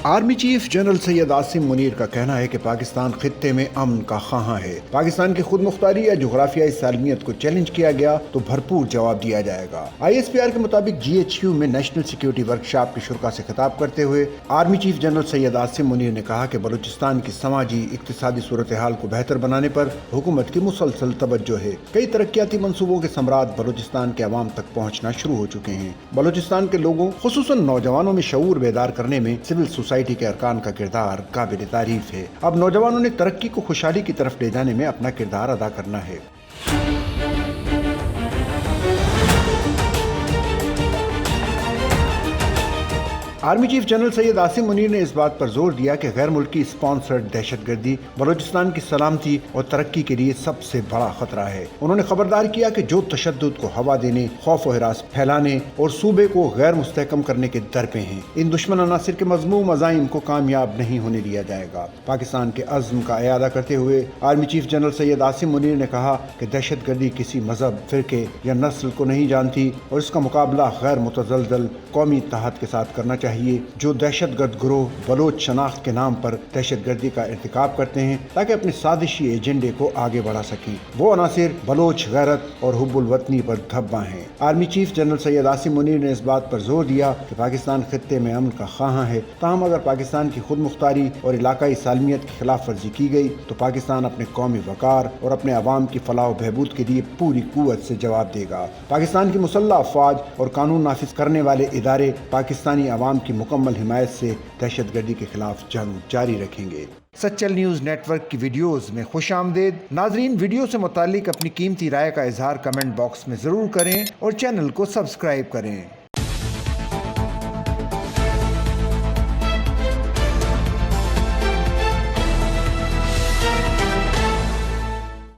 Army chief general Syed Asim Munir का कहना है कि पाकिस्तान खित्ते में अमन का ख़्वाहां है। पाकिस्तान की खुद मुख्तारी या जोग्राफियाई सालमियत को चैलेंज किया गया तो भरपूर जवाब दिया जाएगा। ISPR के मुताबिक GHQ में नेशनल सिक्योरिटी वर्कशॉप की शुरा से खिताब करते हुए army chief general Syed Asim Munir ने कहा कि बलूचिस्तान की समाजी इक्तिसादी सूरत हाल को बेहतर बनाने पर हुकूमत की मुसलसल तवज्जो है। कई तरक्याती मंसूबों के सम्राट बलूचिस्तान के अवाम तक पहुँचना शुरू हो चुके हैं। बलूचिस्तान के लोगों खुसूसन नौजवानों में शऊर बेदार करने में सिविल सोसाइटी के अरकान का किरदार काबिल तारीफ है। अब नौजवानों ने तरक्की को खुशहाली की तरफ ले जाने में अपना किरदार अदा करना है। Army chief general Syed Asim Munir ने इस बात पर जोर दिया कि गैर मुल्की स्पॉन्सर्ड दहशतगर्दी बलूचिस्तान की सलामती और तरक्की के लिए सबसे बड़ा खतरा है। उन्होंने खबरदार किया कि जो तशद्दुद को हवा देने, खौफ और हिरास फैलाने और सूबे को गैर मुस्तहकम करने के दर पे हैं, इन दुश्मन अनासिर के मज़मूम अज़ाइम को कामयाब नहीं होने दिया जाएगा। पाकिस्तान के अज़्म का इयादा करते हुए army chief general Syed Asim Munir ने कहा कि दहशतगर्दी किसी मजहब, फिरके या नस्ल को नहीं जानती और इसका मुकाबला गैर मुतज़लज़ल कौमी इत्तेहाद के साथ करना चाहिए। जो दहशतगर्द गिरोह बलोच शनाख्त के नाम पर दहशतगर्दी का इर्तिकाब करते हैं ताकि अपने साजिशी एजेंडे को आगे बढ़ा सकें, वो अनासिर बलोच गैरत और हुब्बुल वतनी पर धब्बा हैं। Army chief general Syed Asim Munir ने इस बात पर जोर दिया कि पाकिस्तान खित्ते में अमन का ख़्वाहां है, ताहम अगर पाकिस्तान की खुद मुख्तारी और इलाकाई सालमियत की खिलाफ वर्जी की गई तो पाकिस्तान अपने कौमी वकार और अपने अवाम की फलाह व बहबूद के लिए पूरी कुव्वत से जवाब देगा। पाकिस्तान की मुसल्लह अफवाज और कानून नाफिज करने वाले इदारे पाकिस्तानी अवाम की मुकम्मल हिमायत से दहशतगर्दी के खिलाफ जंग जारी रखेंगे। सच्चल न्यूज़ नेटवर्क की वीडियोस में खुश आमदेद। नाजरीन, वीडियो से मुतालिक अपनी कीमती राय का इजहार कमेंट बॉक्स में ज़रूर करें और चैनल को सब्सक्राइब करें।